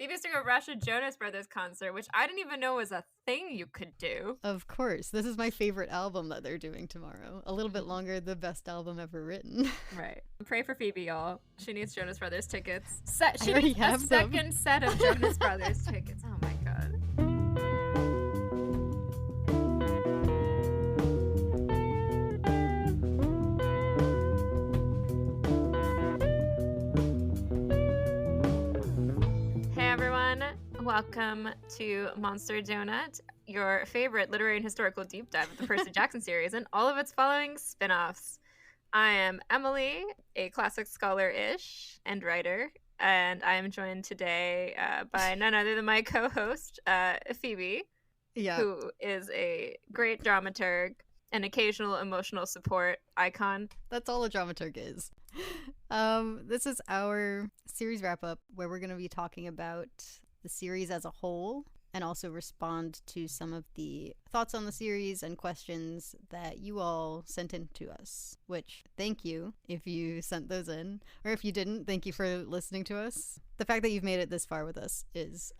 Phoebe's doing a Russia Jonas Brothers concert, which I didn't even know was a thing you could do. Of course. This is my favorite album that they're doing tomorrow. A little bit longer, the best album ever written. Right. Pray for Phoebe, y'all. She needs Jonas Brothers tickets. I already have a them. second set of Jonas Brothers tickets. Oh my god. Welcome to Monster Donut, your favorite literary and historical deep dive of the Percy Jackson series and all of its following spin-offs. I am Emily, a classic scholar-ish and writer, and I am joined today by none other than my co-host, Phoebe, who is a great dramaturg, an occasional emotional support icon. That's all a dramaturg is. This is our series wrap-up where we're going to be talking about the series as a whole and also respond to some of the thoughts on the series and questions that you all sent in to us, which thank you if you sent those in, or if you didn't, thank you for listening to us. The fact that you've made it this far with us is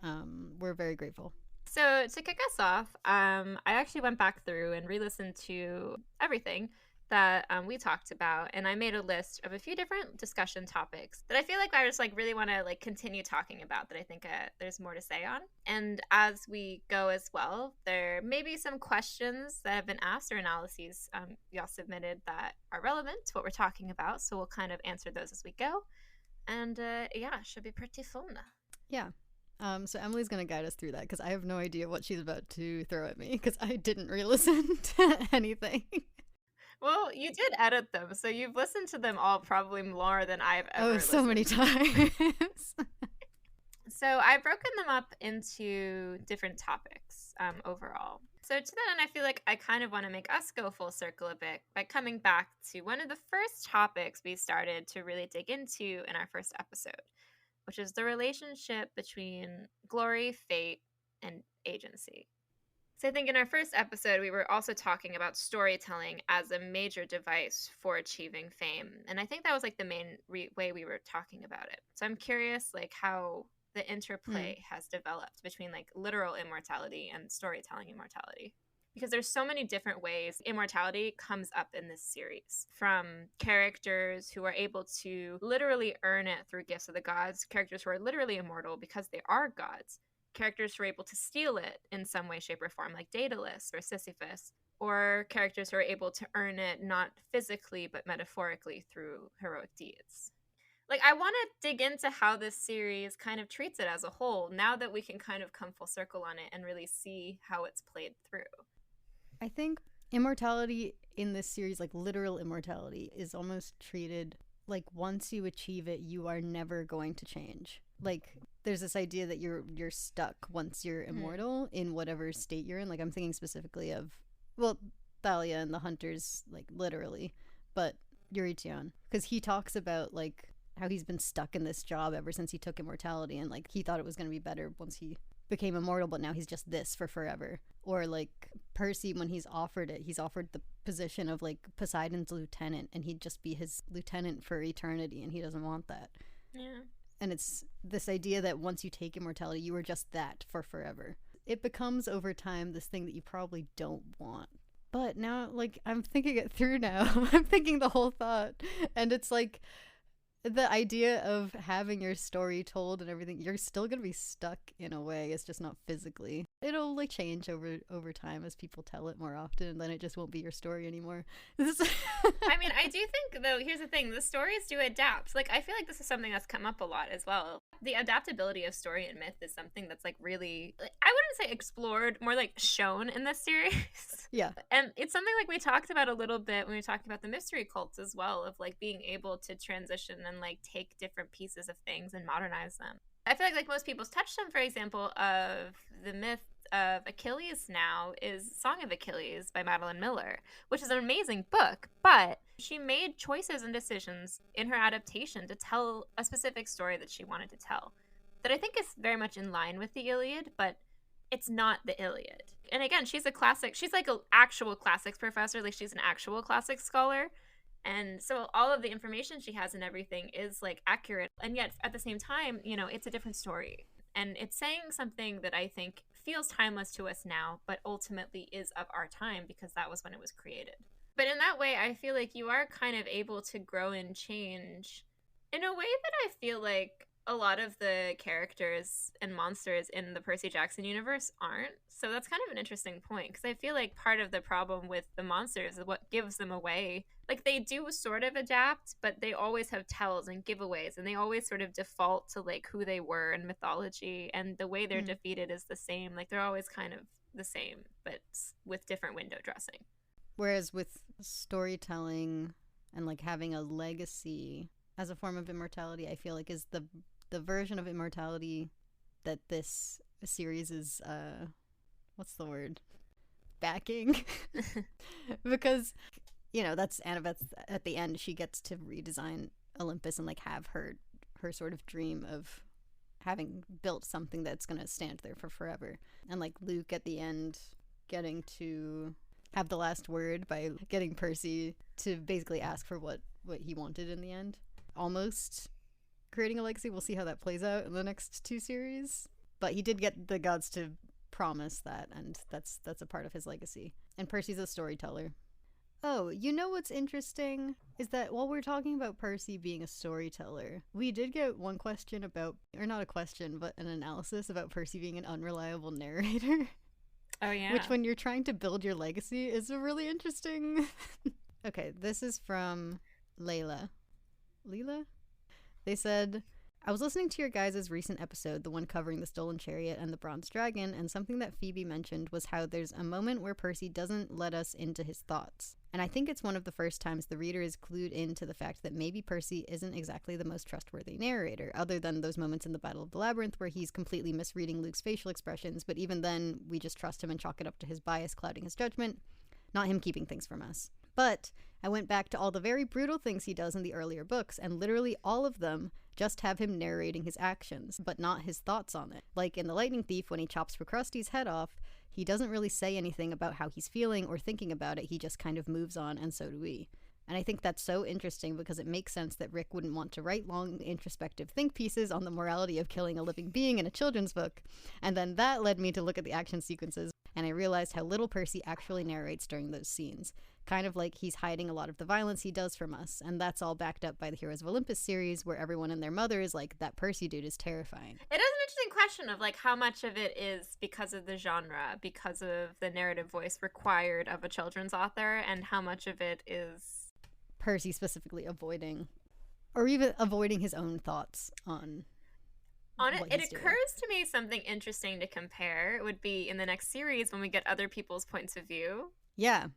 we're very grateful. So to kick us off, I actually went back through and re-listened to everything that we talked about, and I made a list of a few different discussion topics that I feel like I just really want to continue talking about, that I think there's more to say on. And as we go as well, there may be some questions that have been asked or analyses y'all submitted that are relevant to what we're talking about, so we'll kind of answer those as we go. And yeah, should be pretty fun. Yeah. So Emily's going to guide us through that because I have no idea what she's about to throw at me because I didn't re-listen to anything. Well, you did edit them, so you've listened to them all probably more than I've ever listened. So many times. So I've broken them up into different topics overall. So to that end, I feel like I kind of want to make us go full circle a bit by coming back to one of the first topics we started to really dig into in our first episode, which is the relationship between glory, fate, and agency. So I think in our first episode, we were also talking about storytelling as a major device for achieving fame. And I think that was the main way we were talking about it. So I'm curious how the interplay has developed between literal immortality and storytelling immortality. Because there's so many different ways immortality comes up in this series. From characters who are able to literally earn it through gifts of the gods, characters who are literally immortal because they are gods, characters who are able to steal it in some way, shape, or form, like Daedalus or Sisyphus, or characters who are able to earn it not physically but metaphorically through heroic deeds. I want to dig into how this series kind of treats it as a whole, now that we can kind of come full circle on it and really see how it's played through. I think immortality in this series, literal immortality, is almost treated once you achieve it, you are never going to change. There's this idea that you're stuck once you're immortal in whatever state you're in. I'm thinking specifically of, Thalia and the Hunters, literally, but Eurytion, because he talks about how he's been stuck in this job ever since he took immortality, and he thought it was going to be better once he became immortal, but now he's just this for forever. Or Percy, when he's offered the position of Poseidon's lieutenant, and he'd just be his lieutenant for eternity, and he doesn't want that. Yeah. And it's this idea that once you take immortality, you are just that for forever. It becomes over time this thing that you probably don't want. But now, I'm thinking it through now. I'm thinking the whole thought. And it's the idea of having your story told and everything, you're still going to be stuck in a way. It's just not physically. It'll change over time as people tell it more often, and then it just won't be your story anymore. I mean, I do think, though, here's the thing, the stories do adapt. I feel like this is something that's come up a lot as well. The adaptability of story and myth is something that's really, I wouldn't say explored, more shown in this series. Yeah. And it's something we talked about a little bit when we were talking about the mystery cults as well, of being able to transition and take different pieces of things and modernize them. I feel like most people's touchstone, for example, of the myth of Achilles now is Song of Achilles by Madeline Miller, which is an amazing book, but she made choices and decisions in her adaptation to tell a specific story that she wanted to tell that I think is very much in line with the Iliad, but it's not the Iliad. And again, she's an actual classics professor, she's an actual classics scholar. And so all of the information she has and everything is accurate. And yet at the same time, it's a different story. And it's saying something that I think feels timeless to us now, but ultimately is of our time because that was when it was created. But in that way, I feel like you are kind of able to grow and change in a way that I feel like a lot of the characters and monsters in the Percy Jackson universe aren't. So that's kind of an interesting point because I feel like part of the problem with the monsters is what gives them away. Like they do sort of adapt, but they always have tells and giveaways, and they always sort of default to like who they were in mythology, and the way they're defeated is the same. Like they're always kind of the same, but with different window dressing. Whereas with storytelling and like having a legacy as a form of immortality, I feel like is the version of immortality that this series is what's the word, backing. Because that's Annabeth. At the end she gets to redesign Olympus and like have her sort of dream of having built something that's going to stand there for forever, and like Luke at the end getting to have the last word by getting Percy to basically ask for what he wanted in the end, almost creating a legacy. We'll see how that plays out in the next 2 series, but he did get the gods to promise that, and that's a part of his legacy. And Percy's a storyteller. Oh, what's interesting is that while we're talking about Percy being a storyteller, we did get one question about, or not a question, but an analysis about Percy being an unreliable narrator. Oh, yeah. Which, when you're trying to build your legacy, is a really interesting... Okay, this is from Layla. Leela? They said, I was listening to your guys' recent episode, the one covering the Stolen Chariot and the Bronze Dragon, and something that Phoebe mentioned was how there's a moment where Percy doesn't let us into his thoughts. And I think it's one of the first times the reader is clued into the fact that maybe Percy isn't exactly the most trustworthy narrator, other than those moments in the Battle of the Labyrinth where he's completely misreading Luke's facial expressions, but even then, we just trust him and chalk it up to his bias clouding his judgment, not him keeping things from us. But I went back to all the very brutal things he does in the earlier books, and literally all of them just have him narrating his actions, but not his thoughts on it. Like in The Lightning Thief, when he chops Procruste's head off, he doesn't really say anything about how he's feeling or thinking about it, he just kind of moves on, and so do we. And I think that's so interesting because it makes sense that Rick wouldn't want to write long, introspective think pieces on the morality of killing a living being in a children's book. And then that led me to look at the action sequences, and I realized how little Percy actually narrates during those scenes. Kind of like he's hiding a lot of the violence he does from us, and that's all backed up by the Heroes of Olympus series, where everyone and their mother is like, that Percy dude is terrifying. It is an interesting question of like how much of it is because of the genre, because of the narrative voice required of a children's author, and how much of it is Percy specifically avoiding, or even avoiding his own thoughts on it. It occurs to me something interesting to compare. It would be in the next series when we get other people's points of view. Yeah.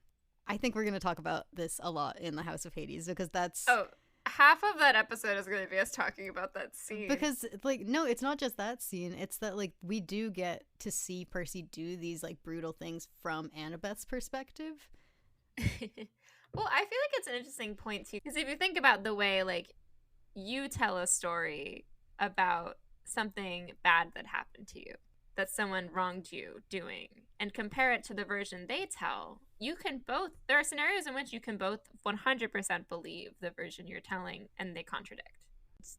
I think we're going to talk about this a lot in the House of Hades, because that's... Oh, half of that episode is going to be us talking about that scene. Because, like, no, it's not just that scene. It's that, like, we do get to see Percy do these, like, brutal things from Annabeth's perspective. Well, I feel like it's an interesting point, too. Because if you think about the way, like, you tell a story about something bad that happened to you, that someone wronged you doing, and compare it to the version they tell, you can both, there are scenarios in which you can both 100% believe the version you're telling, and they contradict.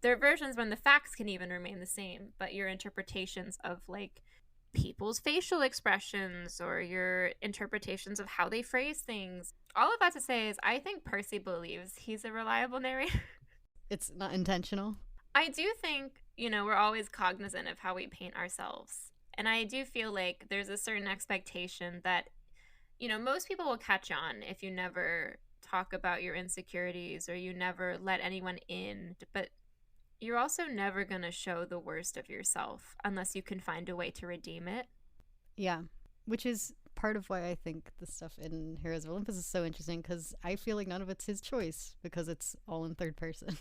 There are versions when the facts can even remain the same, but your interpretations of, like, people's facial expressions or your interpretations of how they phrase things, all of that to say is I think Percy believes he's a reliable narrator. It's not intentional. I do think, we're always cognizant of how we paint ourselves. And I do feel like there's a certain expectation that, most people will catch on if you never talk about your insecurities or you never let anyone in. But you're also never going to show the worst of yourself unless you can find a way to redeem it. Yeah, which is part of why I think the stuff in Heroes of Olympus is so interesting, because I feel like none of it's his choice because it's all in third person.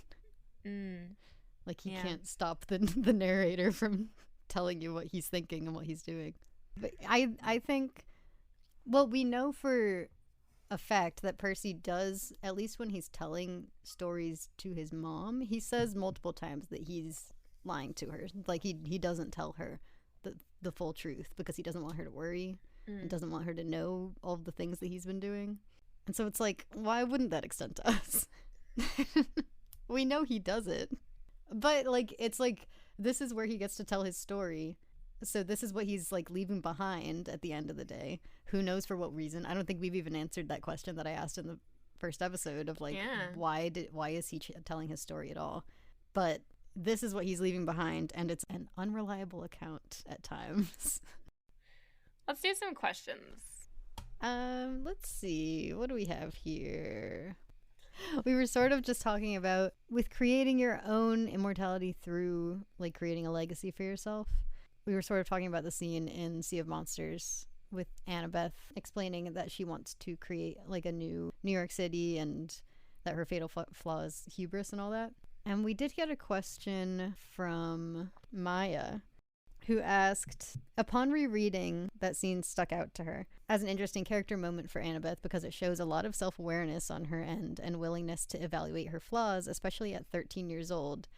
Like he can't stop the narrator from telling you what he's thinking and what he's doing. But I think, well, we know for a fact that Percy does, at least when he's telling stories to his mom, he says multiple times that he's lying to her. Like he doesn't tell her the full truth because he doesn't want her to worry and doesn't want her to know all of the things that he's been doing. And so it's like, why wouldn't that extend to us? We know he does it. But, like, it's like this is where he gets to tell his story. So this is what he's like leaving behind at the end of the day. Who knows for what reason? I don't think we've even answered that question that I asked in the first episode of like, why is he telling his story at all? But this is what he's leaving behind, and it's an unreliable account at times. Let's do some questions. Let's see. What do we have here? We were sort of just talking about with creating your own immortality through like creating a legacy for yourself. We were sort of talking about the scene in Sea of Monsters with Annabeth explaining that she wants to create like a new New York City and that her fatal flaw is hubris and all that. And we did get a question from Maya, who asked, upon rereading, that scene stuck out to her as an interesting character moment for Annabeth because it shows a lot of self-awareness on her end and willingness to evaluate her flaws, especially at 13 years old,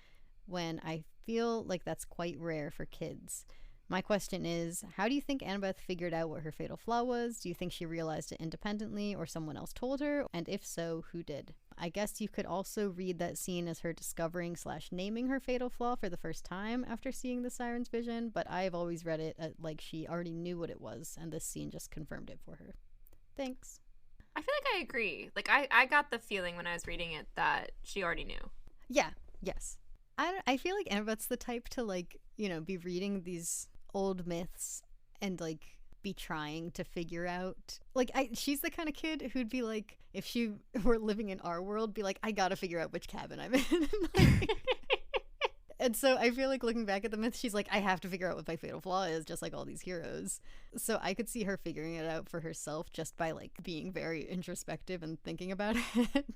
when I feel like that's quite rare for kids. My question is, how do you think Annabeth figured out what her fatal flaw was? Do you think she realized it independently or someone else told her? And if so, who did? I guess you could also read that scene as her discovering / naming her fatal flaw for the first time after seeing the siren's vision, but I've always read it like she already knew what it was, and this scene just confirmed it for her. Thanks. I feel like I agree. Like, I got the feeling when I was reading it that she already knew. Yeah, yes. I feel like Annabeth's the type to, like, you know, be reading these old myths and, like, be trying to figure out, like, she's the kind of kid who'd be like, if she were living in our world, be like, I gotta figure out which cabin I'm in. Like, and so I feel like looking back at the myth, she's like, I have to figure out what my fatal flaw is, just like all these heroes. So I could see her figuring it out for herself just by like being very introspective and thinking about it.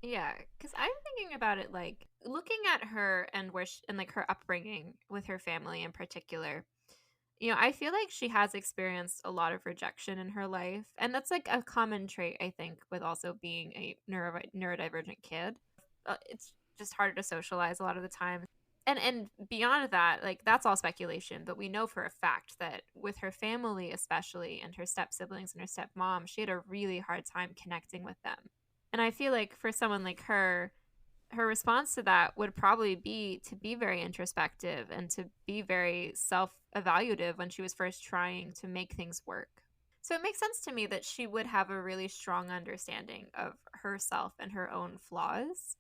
Yeah, because I'm thinking about it like looking at her and and like her upbringing with her family in particular. You know, I feel like she has experienced a lot of rejection in her life. And that's like a common trait, I think, with also being a neurodivergent kid. It's just harder to socialize a lot of the time. And beyond that, like that's all speculation. But we know for a fact that with her family, especially, and her step siblings and her stepmom, she had a really hard time connecting with them. And I feel like for someone like her response to that would probably be to be very introspective and to be very self-evaluative when she was first trying to make things work. So it makes sense to me that she would have a really strong understanding of herself and her own flaws,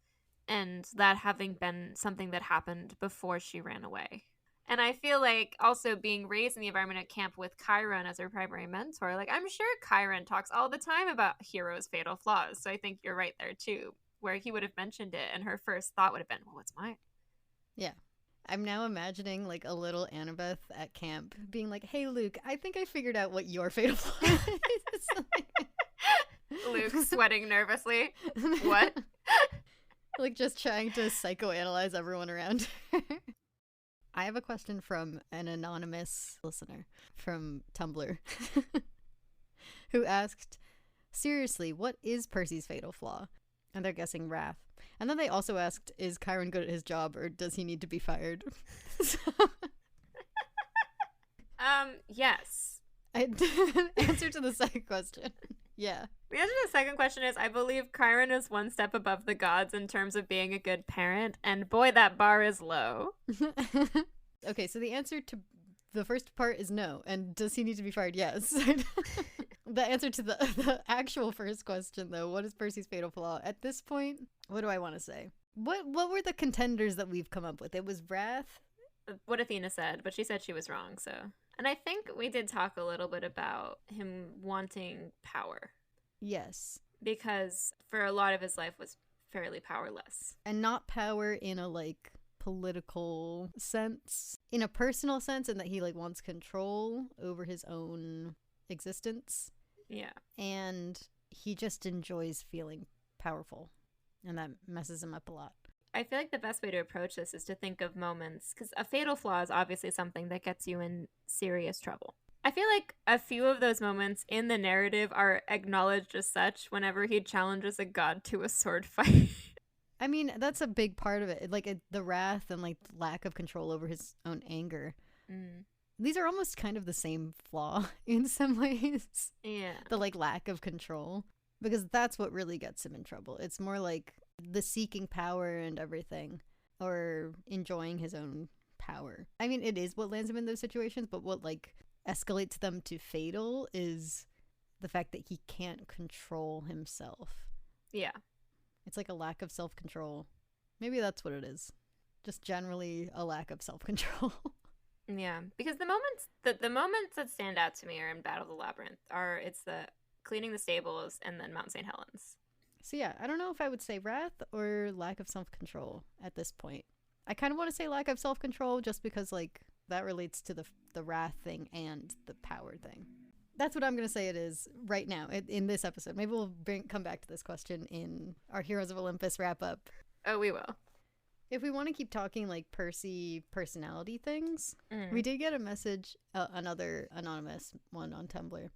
and that having been something that happened before she ran away. And I feel like also being raised in the environment at camp with Chiron as her primary mentor, like I'm sure Chiron talks all the time about heroes' fatal flaws. So I think you're right there too, where he would have mentioned it and her first thought would have been, well, what's mine? Yeah. I'm now imagining like a little Annabeth at camp being like, hey, Luke, I think I figured out what your fatal flaw is. Luke sweating nervously. What? Like just trying to psychoanalyze everyone around her. I have a question from an anonymous listener from Tumblr who asked, seriously, what is Percy's fatal flaw? And they're guessing wrath. And then they also asked, is Chiron good at his job or does he need to be fired? Yes. Answer to the second question. Yeah. The answer to the second question is I believe Chiron is one step above the gods in terms of being a good parent, and boy, that bar is low. Okay, so the answer to the first part is no. And does he need to be fired? Yes. The answer to the actual first question, though, what is Percy's fatal flaw? At this point, what do I want to say? What were the contenders that we've come up with? It was wrath? What Athena said, but she said she was wrong, so. And I think we did talk a little bit about him wanting power. Yes. Because for a lot of his life was fairly powerless. And not power in a, like, political sense. In a personal sense, in that he, like, wants control over his own existence. Yeah. And he just enjoys feeling powerful. And that messes him up a lot. I feel like the best way to approach this is to think of moments, because a fatal flaw is obviously something that gets you in serious trouble. I feel like a few of those moments in the narrative are acknowledged as such whenever he challenges a god to a sword fight. I mean, that's a big part of it. Like, the wrath and, like, lack of control over his own anger. Mm. These are almost kind of the same flaw in some ways. Yeah. The, like, lack of control. Because that's what really gets him in trouble. It's more like the seeking power and everything. Or enjoying his own power. I mean, it is what lands him in those situations, but what, like, escalates them to fatal is the fact that he can't control himself. Yeah. It's like a lack of self-control. Maybe that's what it is. Just generally a lack of self-control. Yeah, because the moments that stand out to me are in Battle of the Labyrinth. It's the cleaning the stables and then Mount St. Helens. So yeah, I don't know if I would say wrath or lack of self-control at this point. I kind of want to say lack of self-control just because, like, that relates to the wrath thing and the power thing. That's what I'm going to say it is right now in this episode. Maybe we'll come back to this question in our Heroes of Olympus wrap-up. Oh, we will. If we want to keep talking, like, Percy personality things, we did get a message, another anonymous one on Tumblr,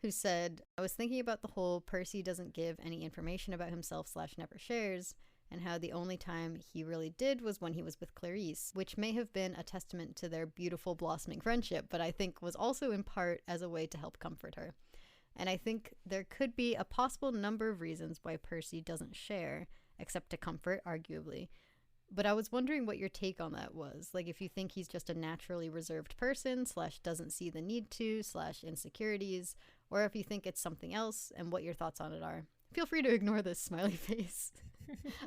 who said, I was thinking about the whole Percy doesn't give any information about himself / never shares, and how the only time he really did was when he was with Clarice, which may have been a testament to their beautiful blossoming friendship, but I think was also in part as a way to help comfort her. And I think there could be a possible number of reasons why Percy doesn't share, except to comfort, arguably. But I was wondering what your take on that was. Like, if you think he's just a naturally reserved person / doesn't see the need to / insecurities, or if you think it's something else and what your thoughts on it are. Feel free to ignore this smiley face.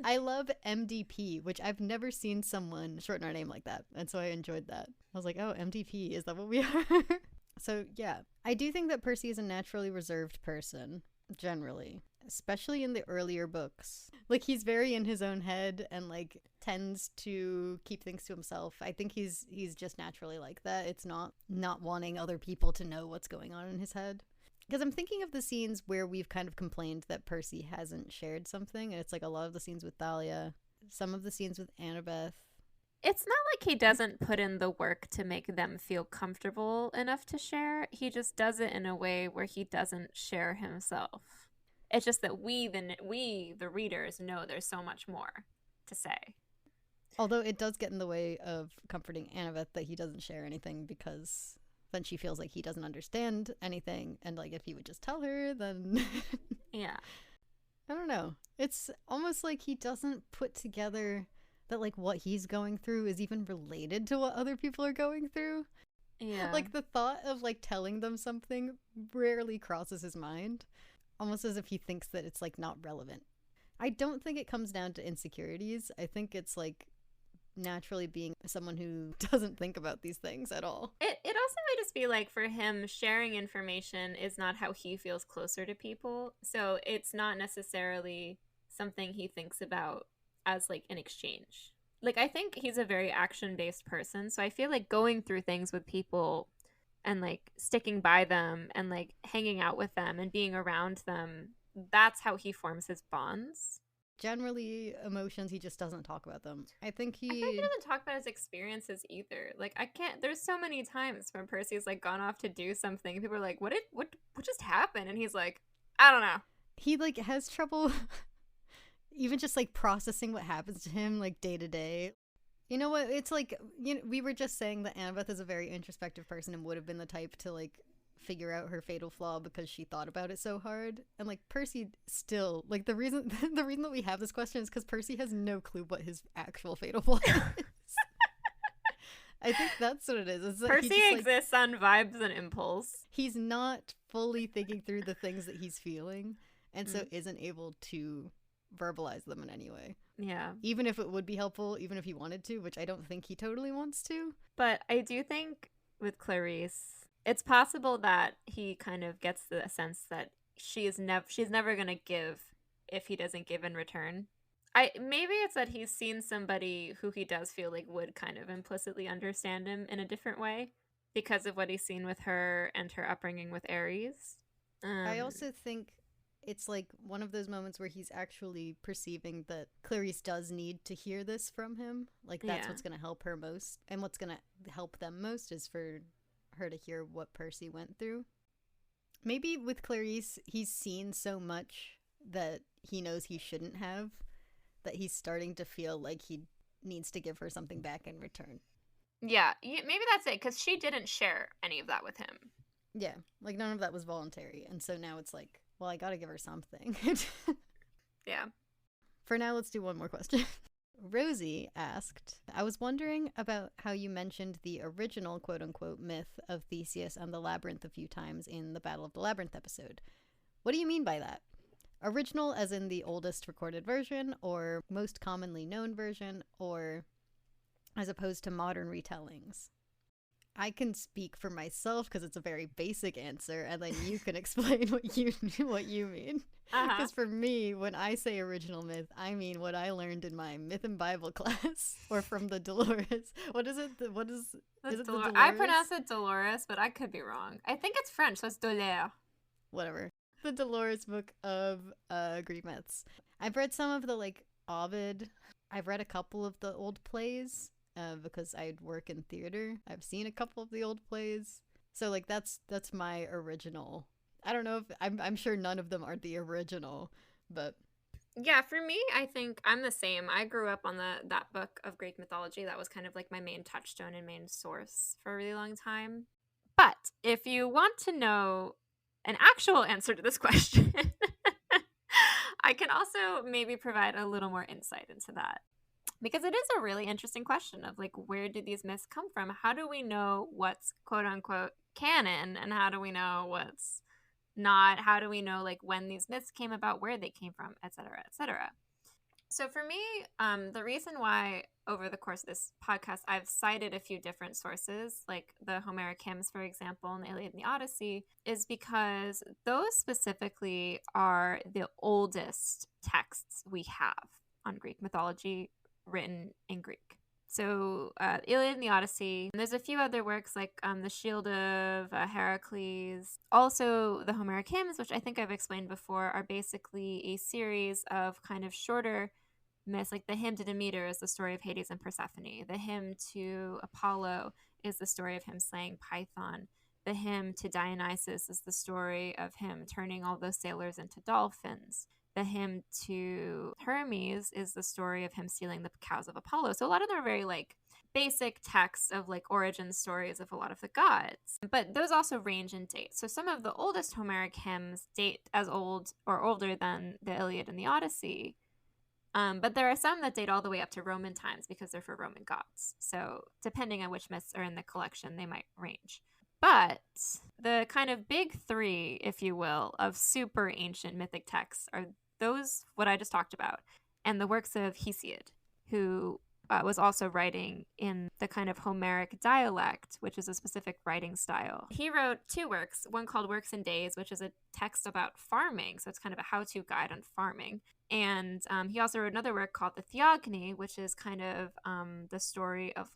I love MDP, which I've never seen someone shorten our name like that. And so I enjoyed that. I was like, oh, MDP, is that what we are? So yeah, I do think that Percy is a naturally reserved person, generally. Especially in the earlier books. Like, he's very in his own head and, like, tends to keep things to himself. I think he's just naturally like that. It's not wanting other people to know what's going on in his head. Because I'm thinking of the scenes where we've kind of complained that Percy hasn't shared something. And it's like a lot of the scenes with Thalia, some of the scenes with Annabeth. It's not like he doesn't put in the work to make them feel comfortable enough to share. He just does it in a way where he doesn't share himself. It's just that we, the readers, know there's so much more to say. Although it does get in the way of comforting Annabeth that he doesn't share anything, because then she feels like he doesn't understand anything. And, like, if he would just tell her, then... Yeah. I don't know. It's almost like he doesn't put together that, like, what he's going through is even related to what other people are going through. Yeah. Like, the thought of, like, telling them something rarely crosses his mind. Almost as if he thinks that it's, like, not relevant. I don't think it comes down to insecurities. I think it's, like, naturally being someone who doesn't think about these things at all. It also might just be, like, for him, sharing information is not how he feels closer to people. So it's not necessarily something he thinks about as, like, an exchange. Like, I think he's a very action-based person. So I feel like going through things with people and, like, sticking by them and, like, hanging out with them and being around them, that's how he forms his bonds. Generally, emotions, he just doesn't talk about them. I think he doesn't talk about his experiences either. Like, there's so many times when Percy's, like, gone off to do something and people are like, what just happened? And he's like, I don't know. He, like, has trouble even just, like, processing what happens to him, like, day to day. You know what? It's like, you know, we were just saying that Annabeth is a very introspective person and would have been the type to, like, figure out her fatal flaw because she thought about it so hard. And, like, Percy still, like, the reason that we have this question is because Percy has no clue what his actual fatal flaw is. I think that's what it is. It's like Percy exists on vibes and impulse. He's not fully thinking through the things that he's feeling, and so isn't able to verbalize them in any way. Yeah. Even if it would be helpful, even if he wanted to, which I don't think he totally wants to. But I do think with Clarice, it's possible that he kind of gets the sense that she's never going to give if he doesn't give in return. Maybe it's that he's seen somebody who he does feel like would kind of implicitly understand him in a different way because of what he's seen with her and her upbringing with Ares. I also think it's like one of those moments where he's actually perceiving that Clarice does need to hear this from him. Like, that's what's going to help her most. And what's going to help them most is for her to hear what Percy went through. Maybe with Clarice, he's seen so much that he knows he shouldn't have, that he's starting to feel like he needs to give her something back in return. Yeah, maybe that's it, because she didn't share any of that with him. Yeah, like, none of that was voluntary. And so now it's like, well, I gotta give her something. Yeah. For now, let's do one more question. Rosie asked, I was wondering about how you mentioned the original quote-unquote myth of Theseus and the labyrinth a few times in the Battle of the Labyrinth episode. What do you mean by that? Original as in the oldest recorded version, or most commonly known version, or as opposed to modern retellings? I can speak for myself because it's a very basic answer, and then you can explain what you mean. Because for me, when I say original myth, I mean what I learned in my myth and Bible class, or from the Dolores. What is it? Is it the Dolores? I pronounce it Dolores, but I could be wrong. I think it's French, so it's Dolère. Whatever. The Dolores book of Greek myths. I've read some of the Ovid. I've read a couple of the old plays because I work in theater. I've seen a couple of the old plays. So that's my original. I don't know if I'm sure none of them are the original, but yeah, for me, I think I'm the same. I grew up on that book of Greek mythology. That was kind of like my main touchstone and main source for a really long time. But if you want to know an actual answer to this question, I can also maybe provide a little more insight into that. Because it is a really interesting question of where do these myths come from? How do we know what's quote unquote canon, and how do we know what's not? How do we know when these myths came about, where they came from, etc., etc.? So for me, the reason why over the course of this podcast I've cited a few different sources, like the Homeric hymns, for example, and the Iliad and the Odyssey, is because those specifically are the oldest texts we have on Greek mythology written in Greek. So Iliad and the Odyssey. And there's a few other works like the Shield of Heracles. Also the Homeric hymns, which I think I've explained before, are basically a series of kind of shorter myths. Like the hymn to Demeter is the story of Hades and Persephone. The hymn to Apollo is the story of him slaying Python. The hymn to Dionysus is the story of him turning all those sailors into dolphins. The hymn to Hermes is the story of him stealing the cows of Apollo. So a lot of them are very basic texts of origin stories of a lot of the gods. But those also range in date. So some of the oldest Homeric hymns date as old or older than the Iliad and the Odyssey. But there are some that date all the way up to Roman times because they're for Roman gods. So depending on which myths are in the collection, they might range. But the kind of big three, if you will, of super ancient mythic texts are those, what I just talked about, and the works of Hesiod, who was also writing in the kind of Homeric dialect, which is a specific writing style. He wrote two works, one called Works and Days, which is a text about farming, so it's kind of a how-to guide on farming. And he also wrote another work called the Theogony, which is kind of the story of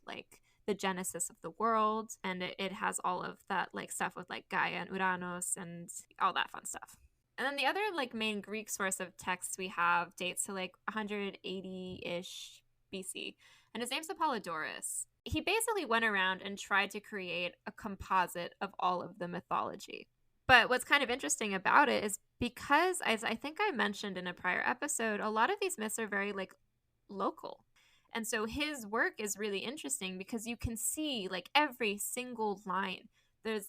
the genesis of the world, and it has all of that stuff with Gaia and Uranus and all that fun stuff. And then the other main Greek source of texts we have dates to 180-ish BC, and his name's Apollodorus. He basically went around and tried to create a composite of all of the mythology. But what's kind of interesting about it is because, as I think I mentioned in a prior episode, a lot of these myths are very local. And so his work is really interesting because you can see every single line. There's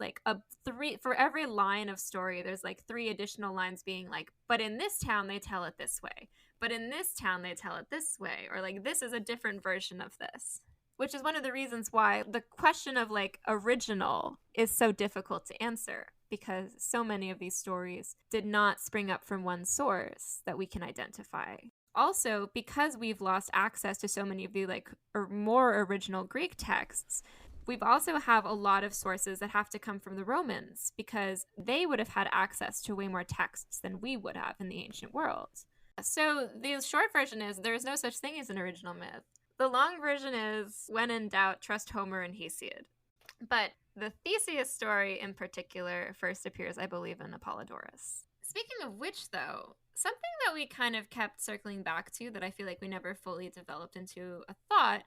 for every line of story, there's 3 additional lines being but in this town they tell it this way. But in this town they tell it this way. Or this is a different version of this. Which is one of the reasons why the question of original is so difficult to answer. Because so many of these stories did not spring up from one source that we can identify. Also, because we've lost access to so many of the more original Greek texts, we've also have a lot of sources that have to come from the Romans because they would have had access to way more texts than we would have in the ancient world. So the short version is there is no such thing as an original myth. The long version is, when in doubt, trust Homer and Hesiod. But the Theseus story in particular first appears, I believe, in Apollodorus. Speaking of which, though, something that we kind of kept circling back to that I feel we never fully developed into a thought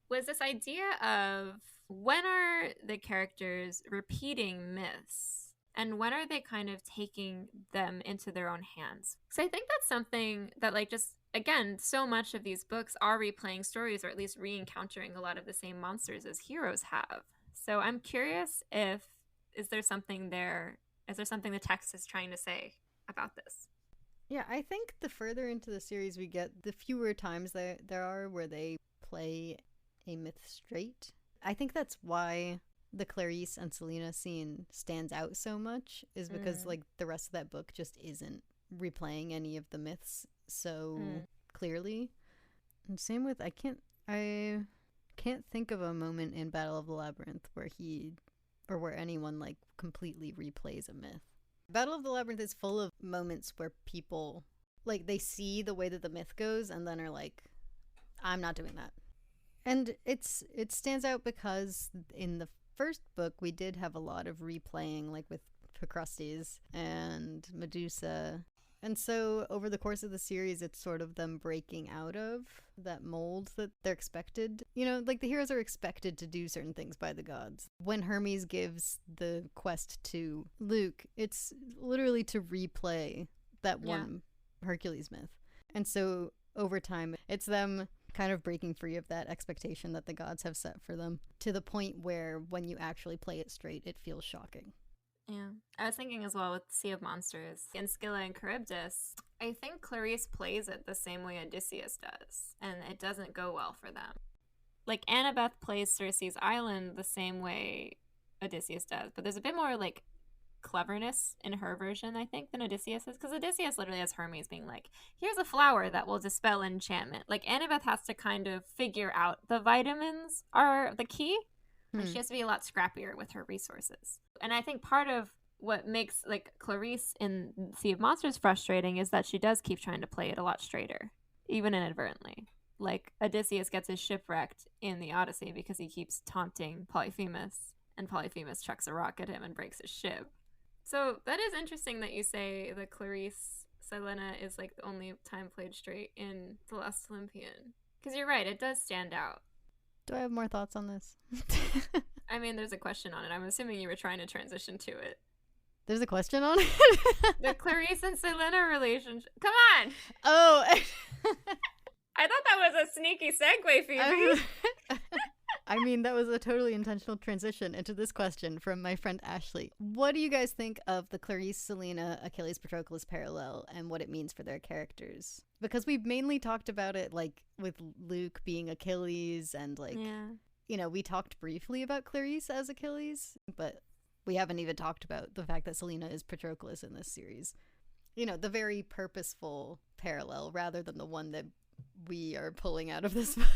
was this idea of when are the characters repeating myths and when are they kind of taking them into their own hands? So I think that's something that just, again, so much of these books are replaying stories or at least re-encountering a lot of the same monsters as heroes have. So I'm curious is there something the text is trying to say about this? Yeah, I think the further into the series we get, the fewer times there are where they play a myth straight. I think that's why the Clarice and Selena scene stands out so much, is because like the rest of that book just isn't replaying any of the myths so clearly. And same with I can't think of a moment in Battle of the Labyrinth where where anyone like completely replays a myth. Battle of the Labyrinth is full of moments where people like they see the way that the myth goes and then are like, I'm not doing that. And it stands out because in the first book we did have a lot of replaying, like with Procrustes and Medusa. And so over the course of the series, it's sort of them breaking out of that mold that they're expected. You know, like the heroes are expected to do certain things by the gods. When Hermes gives the quest to Luke, it's literally to replay that one Hercules myth. And so over time, it's them kind of breaking free of that expectation that the gods have set for them, to the point where when you actually play it straight, it feels shocking. Yeah. I was thinking as well with Sea of Monsters and Scylla and Charybdis, I think Clarice plays it the same way Odysseus does, and it doesn't go well for them. Like, Annabeth plays Circe's Island the same way Odysseus does, but there's a bit more, like, cleverness in her version, I think, than Odysseus is, because Odysseus literally has Hermes being like, here's a flower that will dispel enchantment. Like, Annabeth has to kind of figure out the vitamins are the key, and she has to be a lot scrappier with her resources. And I think part of what makes like Clarice in Sea of Monsters frustrating is that she does keep trying to play it a lot straighter, even inadvertently. Like Odysseus gets his shipwrecked in the Odyssey because he keeps taunting Polyphemus, and Polyphemus chucks a rock at him and breaks his ship. So that is interesting that you say that Clarice Selena is like the only time played straight in The Last Olympian. Because you're right, it does stand out. Do I have more thoughts on this? I mean, there's a question on it. I'm assuming you were trying to transition to it. There's a question on it? The Clarice and Selena relationship. Come on! Oh! I thought that was a sneaky segue, Phoebe. I mean, that was a totally intentional transition into this question from my friend Ashley. What do you guys think of the Clarice, Selena, Achilles, Patroclus parallel and what it means for their characters? Because we've mainly talked about it, like, with Luke being Achilles and, like, you know, we talked briefly about Clarice as Achilles, but we haven't even talked about the fact that Selena is Patroclus in this series. You know, the very purposeful parallel rather than the one that we are pulling out of this book.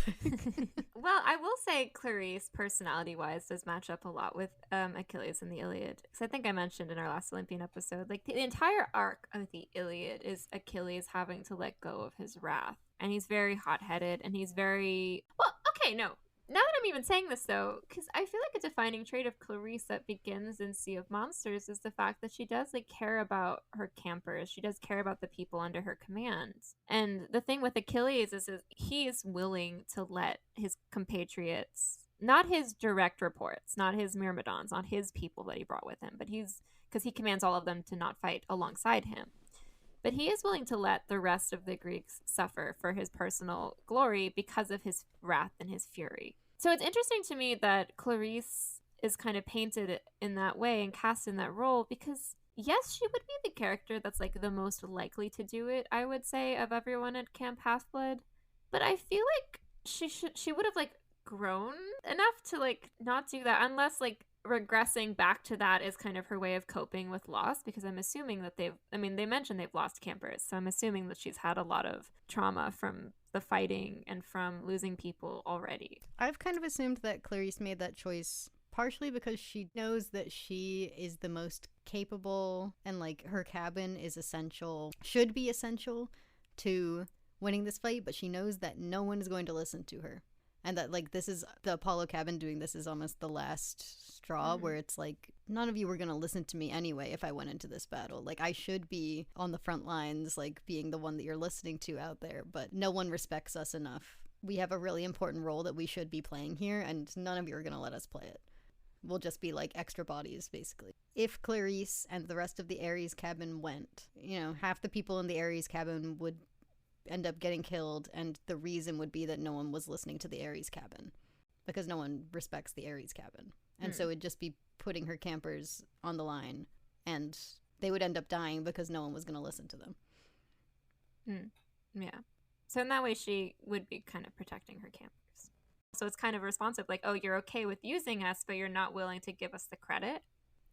Well, I will say Clarice, personality-wise, does match up a lot with Achilles in the Iliad. Because I think I mentioned in our last Olympian episode, like, the entire arc of the Iliad is Achilles having to let go of his wrath. And he's very hot-headed, and he's very... Well, okay, no. Now that I'm even saying this, though, because I feel like a defining trait of Clarice that begins in Sea of Monsters is the fact that she does, like, care about her campers. She does care about the people under her command. And the thing with Achilles is he is willing to let his compatriots, not his direct reports, not his myrmidons, not his people that he brought with him, but because he commands all of them to not fight alongside him. But he is willing to let the rest of the Greeks suffer for his personal glory because of his wrath and his fury. So it's interesting to me that Clarice is kind of painted in that way and cast in that role because, yes, she would be the character that's like the most likely to do it, I would say, of everyone at Camp Half-Blood. But I feel like she would have like grown enough to like not do that unless like regressing back to that is kind of her way of coping with loss, because I'm assuming that they mentioned they've lost campers, so I'm assuming that she's had a lot of trauma from the fighting and from losing people already. I've kind of assumed that Clarice made that choice partially because she knows that she is the most capable and like her cabin is should be essential to winning this fight, but she knows that no one is going to listen to her. And that, like, this is the Apollo cabin doing this is almost the last straw where it's like, none of you were going to listen to me anyway if I went into this battle. Like, I should be on the front lines, like, being the one that you're listening to out there, but no one respects us enough. We have a really important role that we should be playing here, and none of you are going to let us play it. We'll just be, like, extra bodies, basically. If Clarice and the rest of the Ares cabin went, you know, half the people in the Ares cabin would end up getting killed, and the reason would be that no one was listening to the Ares cabin because no one respects the Ares cabin, and so it'd just be putting her campers on the line, and they would end up dying because no one was going to listen to them. Yeah. So in that way, she would be kind of protecting her campers. So it's kind of responsive, like, oh, you're okay with using us, but you're not willing to give us the credit.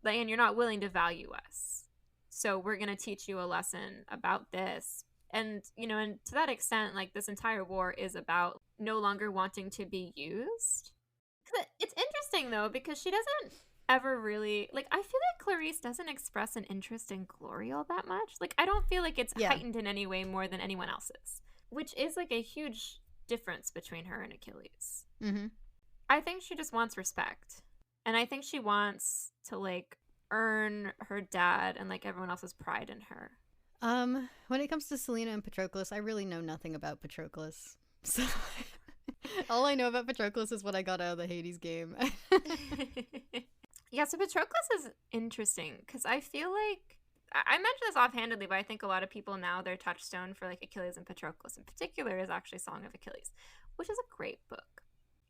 Like, and you're not willing to value us. So we're going to teach you a lesson about this. And, you know, and to that extent, like, this entire war is about no longer wanting to be used. It's interesting, though, because she doesn't ever really, like, I feel like Clarice doesn't express an interest in glory all that much. Like, I don't feel like it's heightened in any way more than anyone else's, which is, like, a huge difference between her and Achilles. Mm-hmm. I think she just wants respect. And I think she wants to, like, earn her dad and, like, everyone else's pride in her. When it comes to Selena and Patroclus, I really know nothing about Patroclus. So all I know about Patroclus is what I got out of the Hades game. Yeah, so Patroclus is interesting because I feel like I mentioned this offhandedly, but I think a lot of people now, their touchstone for, like, Achilles and Patroclus in particular is actually Song of Achilles, which is a great book.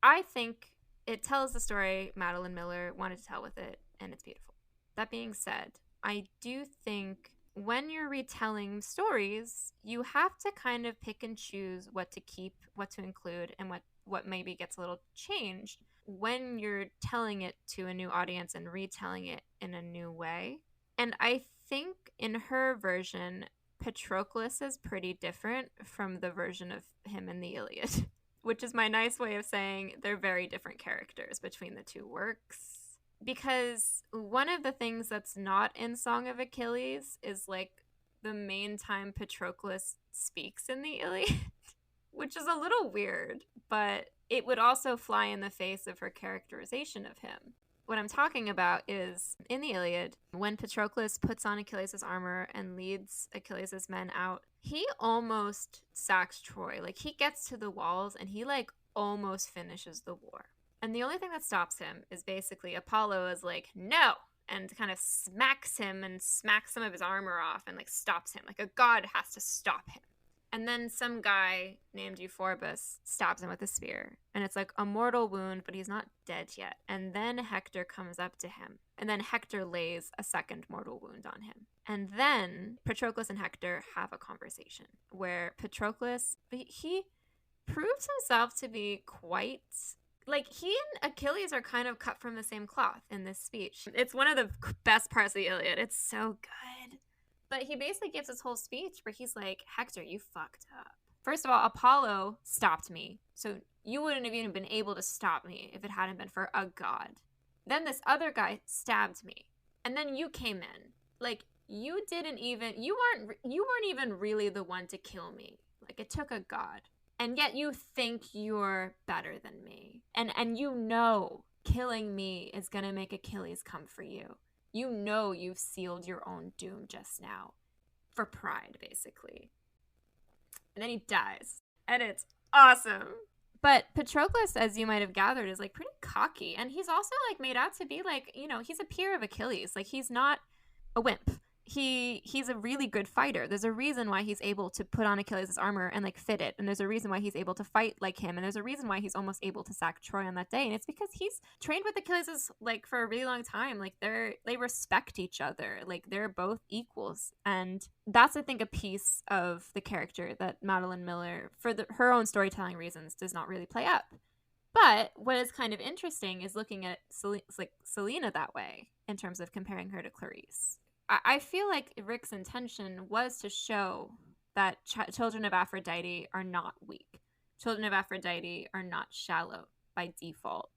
I think it tells the story Madeline Miller wanted to tell with it, and it's beautiful. That being said, I do think when you're retelling stories, you have to kind of pick and choose what to keep, what to include, and what maybe gets a little changed when you're telling it to a new audience and retelling it in a new way. And I think in her version, Patroclus is pretty different from the version of him in the Iliad, which is my nice way of saying they're very different characters between the two works. Because one of the things that's not in Song of Achilles is, like, the main time Patroclus speaks in the Iliad, which is a little weird, but it would also fly in the face of her characterization of him. What I'm talking about is, in the Iliad, when Patroclus puts on Achilles' armor and leads Achilles' men out, he almost sacks Troy. Like, he gets to the walls and he, like, almost finishes the war. And the only thing that stops him is basically Apollo is like, no, and kind of smacks him and smacks some of his armor off and, like, stops him. Like, a god has to stop him. And then some guy named Euphorbus stabs him with a spear. And it's, like, a mortal wound, but he's not dead yet. And then Hector comes up to him. And then Hector lays a second mortal wound on him. And then Patroclus and Hector have a conversation where Patroclus, he proves himself to be quite... Like, he and Achilles are kind of cut from the same cloth in this speech. It's one of the best parts of the Iliad. It's so good. But he basically gives this whole speech where he's like, Hector, you fucked up. First of all, Apollo stopped me. So you wouldn't have even been able to stop me if it hadn't been for a god. Then this other guy stabbed me. And then you came in. Like, you weren't even really the one to kill me. Like, it took a god. And yet you think you're better than me. And you know killing me is going to make Achilles come for you. You know you've sealed your own doom just now. For pride, basically. And then he dies. And it's awesome. But Patroclus, as you might have gathered, is, like, pretty cocky. And he's also, like, made out to be, like, you know, he's a peer of Achilles. Like, he's not a wimp. He's a really good fighter. There's a reason why he's able to put on Achilles' armor and, like, fit it. And there's a reason why he's able to fight like him. And there's a reason why he's almost able to sack Troy on that day. And it's because he's trained with Achilles, like, for a really long time. Like, they respect each other. Like, they're both equals. And that's, I think, a piece of the character that Madeline Miller, for her own storytelling reasons, does not really play up. But what is kind of interesting is looking at Selena that way in terms of comparing her to Clarice. I feel like Rick's intention was to show that children of Aphrodite are not weak. Children of Aphrodite are not shallow by default.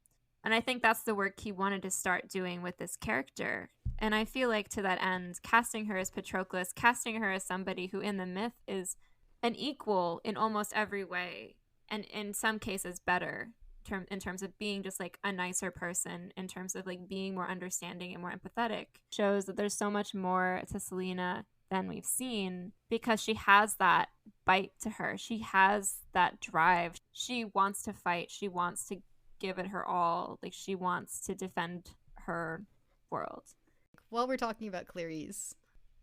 And I think that's the work he wanted to start doing with this character. And I feel like to that end, casting her as Patroclus, casting her as somebody who in the myth is an equal in almost every way, and in some cases better in terms of being just, like, a nicer person, in terms of, like, being more understanding and more empathetic, shows that there's so much more to Selena than we've seen, because she has that bite to her. She has that drive. She wants to fight. She wants to give it her all. Like, she wants to defend her world. While we're talking about Clarice,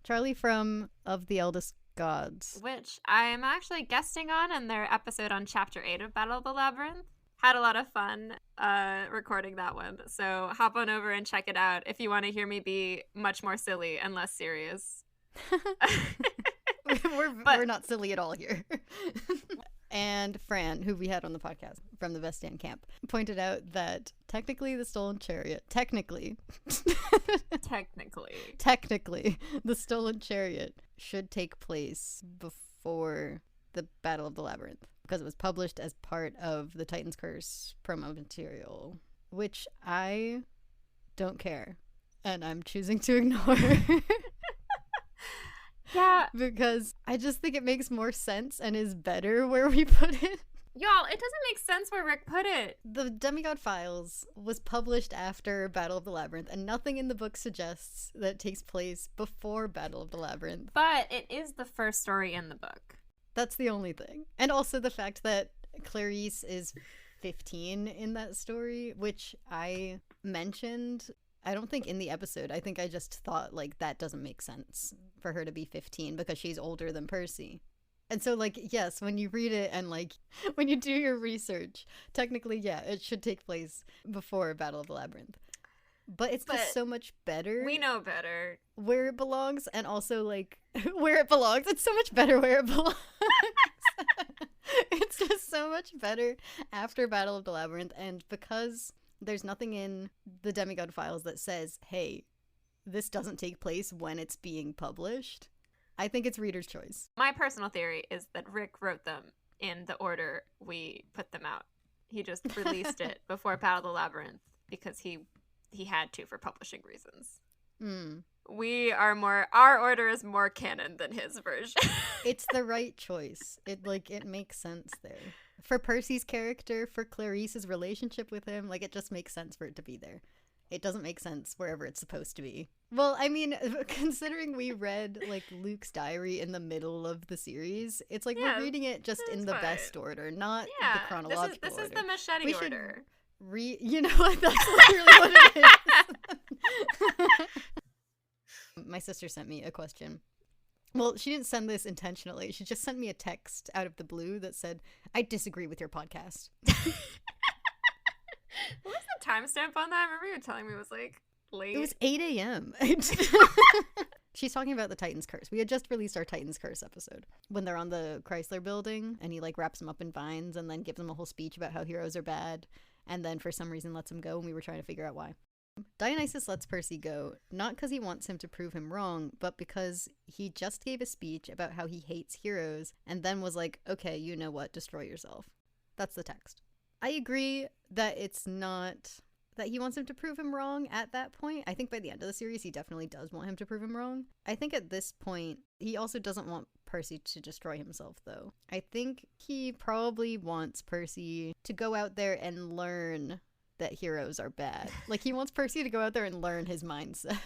Charlie from Of the Eldest Gods, which I'm actually guesting on in their episode on Chapter 8 of Battle of the Labyrinth. Had a lot of fun recording that one. So hop on over and check it out if you want to hear me be much more silly and less serious. we're not silly at all here. And Fran, who we had on the podcast from the Best Dan camp, pointed out that technically the stolen chariot, technically, the stolen chariot should take place before the Battle of the Labyrinth, because it was published as part of the Titan's Curse promo material, which I don't care, and I'm choosing to ignore. Yeah. Because I just think it makes more sense and is better where we put it. Y'all, it doesn't make sense where Rick put it. The Demigod Files was published after Battle of the Labyrinth, and nothing in the book suggests that it takes place before Battle of the Labyrinth. But it is the first story in the book. That's the only thing. And also the fact that Clarice is 15 in that story, which I mentioned, I don't think in the episode. I think I just thought, like, that doesn't make sense for her to be 15 because she's older than Percy. And so, like, yes, when you read it and, like, when you do your research, technically, yeah, it should take place before Battle of the Labyrinth. But it's just so much better. We know better. Where it belongs, and also, like, where it belongs. It's so much better where it belongs. It's just so much better after Battle of the Labyrinth, and because there's nothing in the Demigod Files that says, hey, this doesn't take place when it's being published, I think it's reader's choice. My personal theory is that Rick wrote them in the order we put them out. He just released it before Battle of the Labyrinth because he had to for publishing reasons. Our order is more canon than his version. It's the right choice. It makes sense there. For Percy's character, for Clarice's relationship with him, like, it just makes sense for it to be there. It doesn't make sense wherever it's supposed to be. Well, I mean, considering we read, like, Luke's diary in the middle of the series, it's like we're reading it just in the best order, not the chronological this order. This is the Machete order. You know what? That's literally what it is. My sister sent me a question. Well, she didn't send this intentionally. She just sent me a text out of the blue that said, I disagree with your podcast. What was the timestamp on that? I remember you were telling me it was, like, late. It was 8 a.m. She's talking about the Titan's Curse. We had just released our Titan's Curse episode when they're on the Chrysler building and he, like, wraps them up in vines and then gives them a whole speech about how heroes are bad and then for some reason lets him go, and we were trying to figure out why. Dionysus lets Percy go, not because he wants him to prove him wrong, but because he just gave a speech about how he hates heroes and then was like, okay, you know what, destroy yourself. That's the text. I agree that it's not that he wants him to prove him wrong at that point. I think by the end of the series, he definitely does want him to prove him wrong. I think at this point, he also doesn't want Percy to destroy himself, though. I think he probably wants Percy to go out there and learn that heroes are bad. Like, he wants Percy to go out there and learn his mindset.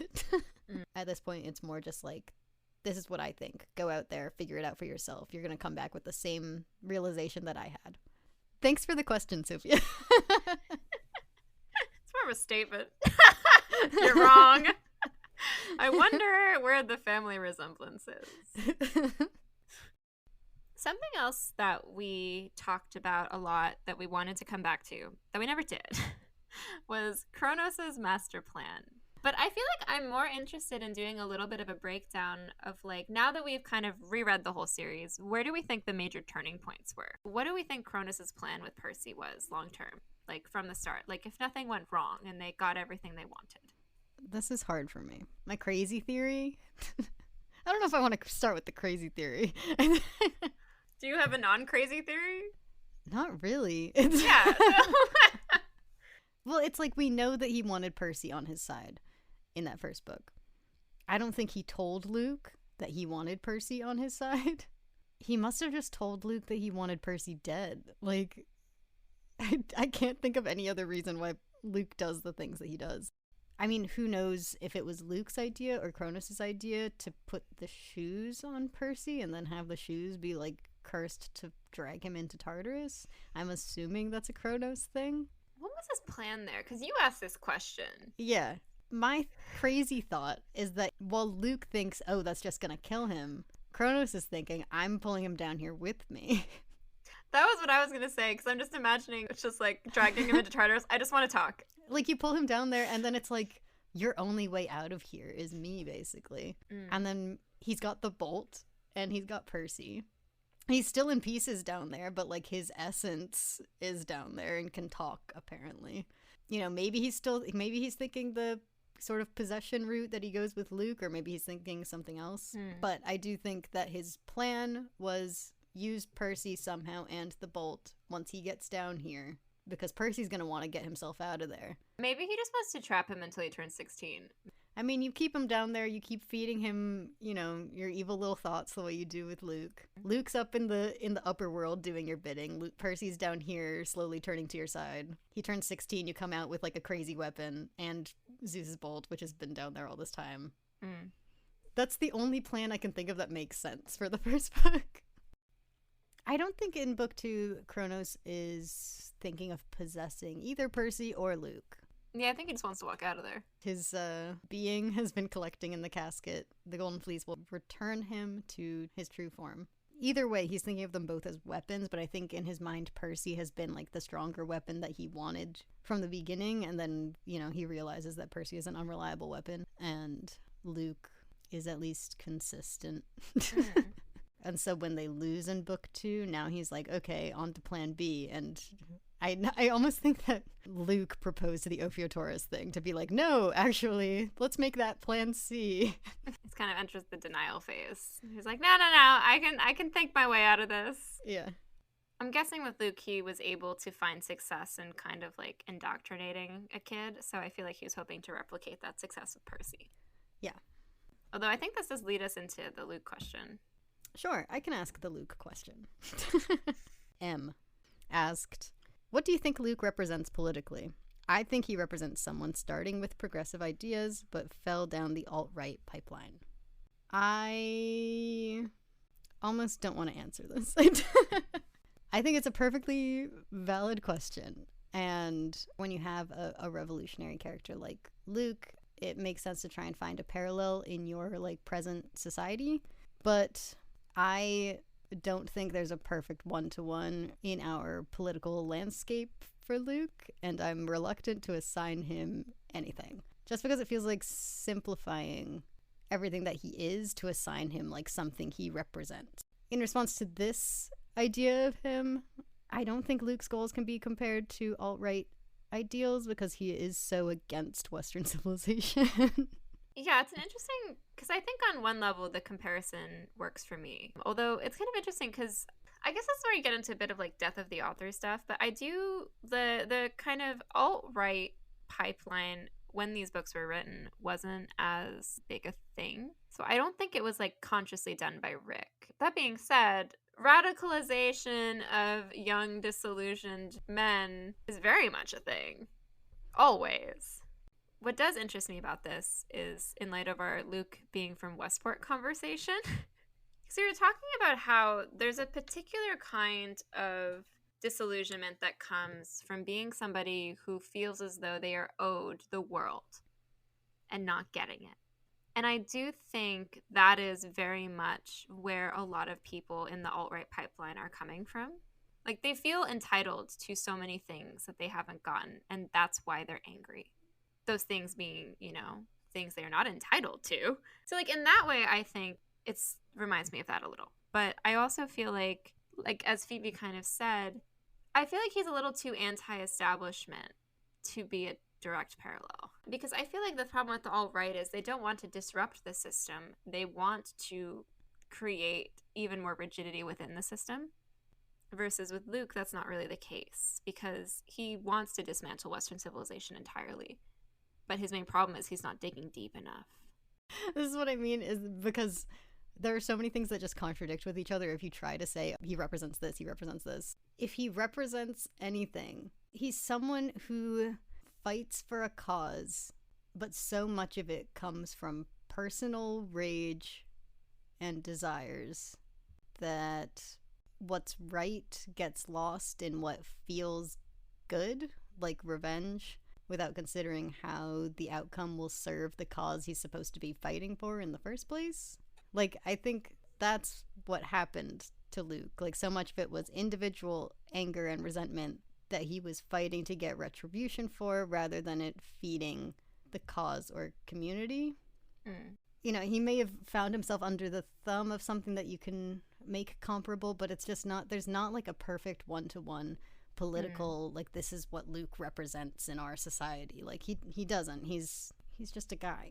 At this point, it's more just like, this is what I think. Go out there, figure it out for yourself. You're going to come back with the same realization that I had. Thanks for the question, Sophia. It's more of a statement. You're wrong. I wonder where the family resemblance is. Something else that we talked about a lot that we wanted to come back to, that we never did, was Kronos' master plan. But I feel like I'm more interested in doing a little bit of a breakdown of, like, now that we've kind of reread the whole series, where do we think the major turning points were? What do we think Kronos' plan with Percy was long term? Like, from the start? Like, if nothing went wrong and they got everything they wanted. This is hard for me. My crazy theory? I don't know if I want to start with the crazy theory. Do you have a non-crazy theory? Not really. Yeah. Well, it's like we know that he wanted Percy on his side in that first book. I don't think he told Luke that he wanted Percy on his side. He must have just told Luke that he wanted Percy dead. Like, I can't think of any other reason why Luke does the things that he does. I mean, who knows if it was Luke's idea or Kronos' idea to put the shoes on Percy and then have the shoes be, like, cursed to drag him into Tartarus. I'm assuming that's a Kronos thing. What was his plan there? Because you asked this question. Yeah. My crazy thought is that while Luke thinks, oh, that's just gonna kill him, Kronos is thinking, I'm pulling him down here with me. That was what I was gonna say, because I'm just imagining it's just like dragging him into Tartarus. I just want to talk. Like, you pull him down there, and then it's like, your only way out of here is me, basically. And then he's got the bolt, and he's got Percy. He's still in pieces down there, but like his essence is down there and can talk, apparently. You know, maybe he's thinking the sort of possession route that he goes with Luke, or maybe he's thinking something else. But I do think that his plan was use Percy somehow and the bolt once he gets down here, because Percy's gonna want to get himself out of there. Maybe he just wants to trap him until he turns 16. I mean, you keep him down there, you keep feeding him, you know, your evil little thoughts the way you do with Luke. Luke's up in the upper world doing your bidding. Percy's down here slowly turning to your side. He turns 16, you come out with like a crazy weapon and Zeus's bolt, which has been down there all this time. That's the only plan I can think of that makes sense for the first book. I don't think in book 2 Kronos is thinking of possessing either Percy or Luke. Yeah, I think he just wants to walk out of there. His being has been collecting in the casket. The Golden Fleece will return him to his true form. Either way, he's thinking of them both as weapons, but I think in his mind Percy has been like the stronger weapon that he wanted from the beginning, and then, you know, he realizes that Percy is an unreliable weapon, and Luke is at least consistent. And so when they lose in book 2, now he's like, okay, on to plan B, and I almost think that Luke proposed to the Ophiuchorus thing to be like, no, actually, let's make that plan C. He's kind of enters the denial phase. He's like, no, I can think my way out of this. Yeah. I'm guessing with Luke, he was able to find success in kind of like indoctrinating a kid, so I feel like he was hoping to replicate that success with Percy. Yeah. Although I think this does lead us into the Luke question. Sure, I can ask the Luke question. M asked, what do you think Luke represents politically? I think he represents someone starting with progressive ideas, but fell down the alt-right pipeline. I almost don't want to answer this. I think it's a perfectly valid question. And when you have a revolutionary character like Luke, it makes sense to try and find a parallel in your like present society. But I don't think there's a perfect one-to-one in our political landscape for Luke, and I'm reluctant to assign him anything. Just because it feels like simplifying everything that he is to assign him like something he represents. In response to this idea of him, I don't think Luke's goals can be compared to alt-right ideals because he is so against Western civilization. Yeah, it's an interesting, because I think on one level the comparison works for me. Although it's kind of interesting because I guess that's where you get into a bit of like death of the author stuff. But I do, the kind of alt-right pipeline when these books were written wasn't as big a thing. So I don't think it was like consciously done by Rick. That being said, radicalization of young disillusioned men is very much a thing. Always. What does interest me about this is in light of our Luke being from Westport conversation. So we were talking about how there's a particular kind of disillusionment that comes from being somebody who feels as though they are owed the world and not getting it. And I do think that is very much where a lot of people in the alt-right pipeline are coming from. Like, they feel entitled to so many things that they haven't gotten, and that's why they're angry. Those things being, you know, things they're not entitled to. So, like, in that way, I think it reminds me of that a little. But I also feel like as Phoebe kind of said, I feel like he's a little too anti-establishment to be a direct parallel. Because I feel like the problem with the alt-right is they don't want to disrupt the system. They want to create even more rigidity within the system. Versus with Luke, that's not really the case. Because he wants to dismantle Western civilization entirely. But his main problem is he's not digging deep enough. This is what I mean, is because there are so many things that just contradict with each other if you try to say, he represents this, he represents this. If he represents anything, he's someone who fights for a cause, but so much of it comes from personal rage and desires that what's right gets lost in what feels good, like revenge, without considering how the outcome will serve the cause he's supposed to be fighting for in the first place. Like, I think that's what happened to Luke. Like, so much of it was individual anger and resentment that he was fighting to get retribution for, rather than it feeding the cause or community. you know, he may have found himself under the thumb of something that you can make comparable, but it's just not, there's not like a perfect one-to-one political, like, this is what Luke represents in our society. Like, he doesn't. He's just a guy.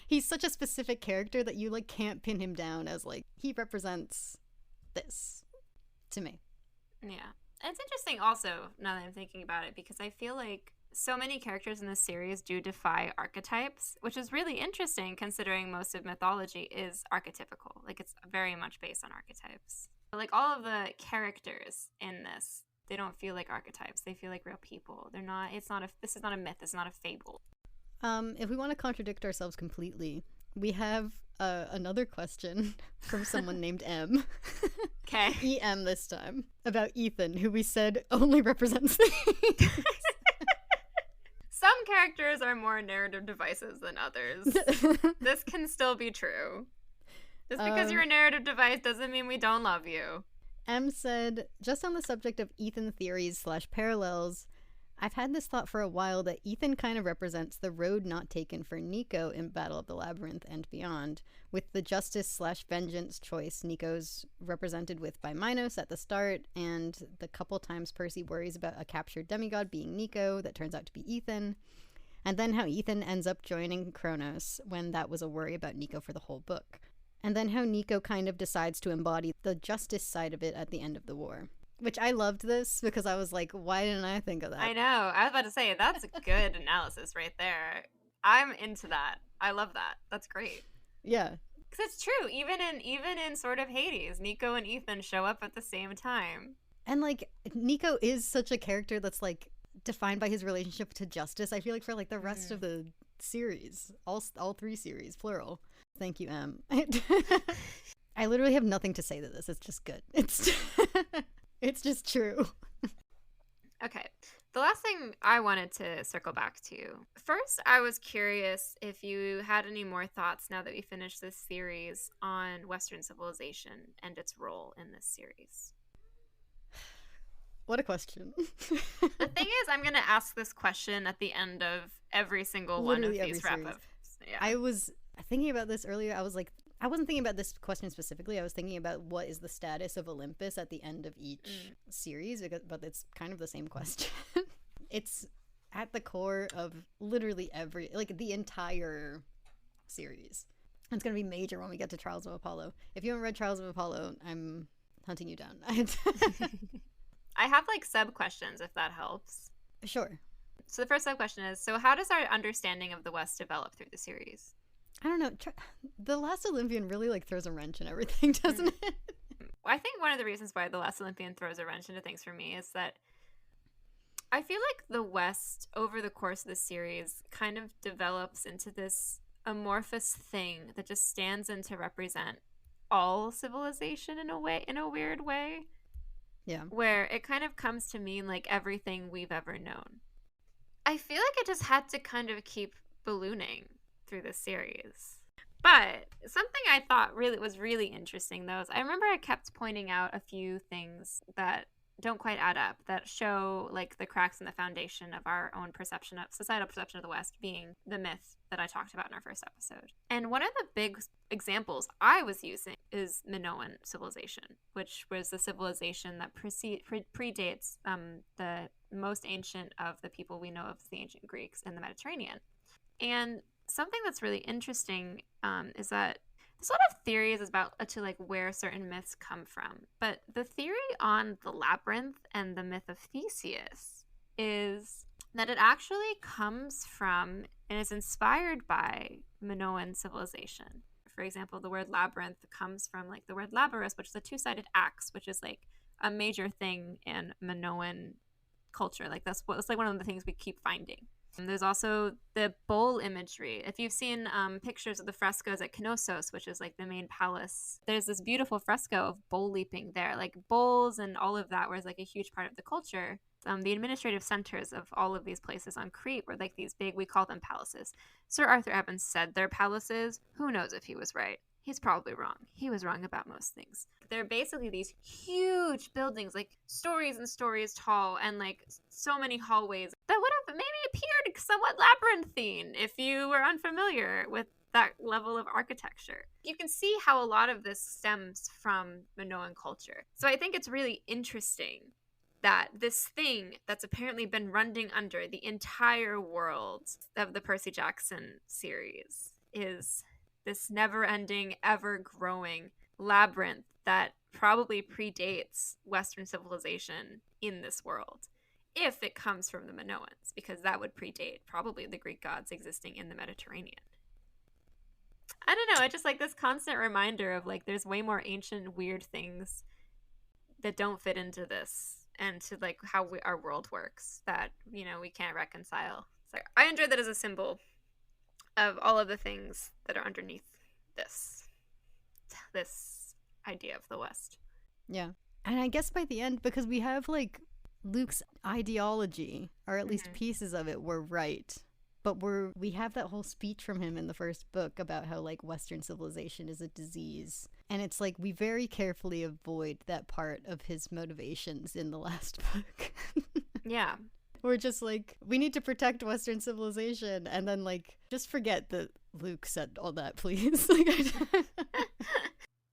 He's such a specific character that you, like, can't pin him down as, like, he represents this to me. Yeah. It's interesting also, now that I'm thinking about it, because I feel like so many characters in this series do defy archetypes, which is really interesting considering most of mythology is archetypical. Like, it's very much based on archetypes. But, like, all of the characters in this, they don't feel like archetypes. They feel like real people. They're not, this is not a myth. It's not a fable. If we want to contradict ourselves completely, we have another question from someone named M. Okay. EM this time. About Ethan, who we said only represents things. Some characters are more narrative devices than others. This can still be true. Just because you're a narrative device doesn't mean we don't love you. M said, just on the subject of Ethan theories / parallels, I've had this thought for a while that Ethan kind of represents the road not taken for Nico in Battle of the Labyrinth and beyond, with the justice / vengeance choice Nico's represented with by Minos at the start, and the couple times Percy worries about a captured demigod being Nico that turns out to be Ethan, and then how Ethan ends up joining Kronos when that was a worry about Nico for the whole book, and then how Nico kind of decides to embody the justice side of it at the end of the war. Which I loved this because I was like, why didn't I think of that? I know. I was about to say, that's a good analysis right there. I'm into that. I love that. That's great. Yeah. Because it's true. Even in sort of Hades, Nico and Ethan show up at the same time. And, like, Nico is such a character that's, like, defined by his relationship to justice. I feel like for, like, the rest of the series, all 3 series, plural. Thank you, Em. I literally have nothing to say to this. It's just good. It's just true. Okay. The last thing I wanted to circle back to. First, I was curious if you had any more thoughts now that we finished this series on Western civilization and its role in this series. What a question. The thing is, I'm going to ask this question at the end of every single literally one of these wrap-ups. Yeah. I was thinking about this earlier. I was like, I wasn't thinking about this question specifically. I was thinking about what is the status of Olympus at the end of each series, but it's kind of the same question. It's at the core of literally the entire series. It's going to be major when we get to Trials of Apollo. If you haven't read Trials of Apollo, I'm hunting you down. I have like sub-questions if that helps. Sure. So the first sub-question is, so how does our understanding of the West develop through the series? I don't know. The Last Olympian really like throws a wrench in everything, doesn't it? I think one of the reasons why The Last Olympian throws a wrench into things for me is that I feel like the West, over the course of the series, kind of develops into this amorphous thing that just stands in to represent all civilization in a weird way. Yeah. Where it kind of comes to mean like everything we've ever known. I feel like it just had to kind of keep ballooning through the series. But something I thought was really interesting, though, is I remember I kept pointing out a few things that don't quite add up, that show like the cracks in the foundation of our own societal perception of the West, being the myth that I talked about in our first episode. And one of the big examples I was using is Minoan civilization, which was the civilization that predates the most ancient of the people we know of, the ancient Greeks in the Mediterranean. And something that's really interesting is that there's a lot of theories about where certain myths come from. But the theory on the labyrinth and the myth of Theseus is that it actually comes from and is inspired by Minoan civilization. For example, the word labyrinth comes from like the word labyrinth, which is a two-sided axe, which is like a major thing in Minoan culture. Like that's like one of the things we keep finding. There's also the bowl imagery. If you've seen pictures of the frescoes at Knossos, which is like the main palace, there's this beautiful fresco of bowl leaping there. Like bowls and all of that was like a huge part of the culture. The administrative centers of all of these places on Crete were like these big, we call them palaces. Sir Arthur Evans said they're palaces. Who knows if he was right? He's probably wrong. He was wrong about most things. They're basically these huge buildings, like stories and stories tall, and like so many hallways that would have maybe appeared like somewhat labyrinthine if you were unfamiliar with that level of architecture. You can see how a lot of this stems from Minoan culture. So I think it's really interesting that this thing that's apparently been running under the entire world of the Percy Jackson series is this never-ending, ever-growing labyrinth that probably predates Western civilization in this world, if it comes from the Minoans, because that would predate probably the Greek gods existing in the Mediterranean. I don't know, I just like this constant reminder of like there's way more ancient weird things that don't fit into this and to like how our world works that, you know, we can't reconcile. So I enjoy that as a symbol of all of the things that are underneath this idea of the West. Yeah. And I guess by the end, because we have like Luke's ideology, or at least pieces of it, were right. But we have that whole speech from him in the first book about how like Western civilization is a disease. And it's like we very carefully avoid that part of his motivations in the last book. Yeah. We're just like, we need to protect Western civilization, and then like just forget that Luke said all that, please.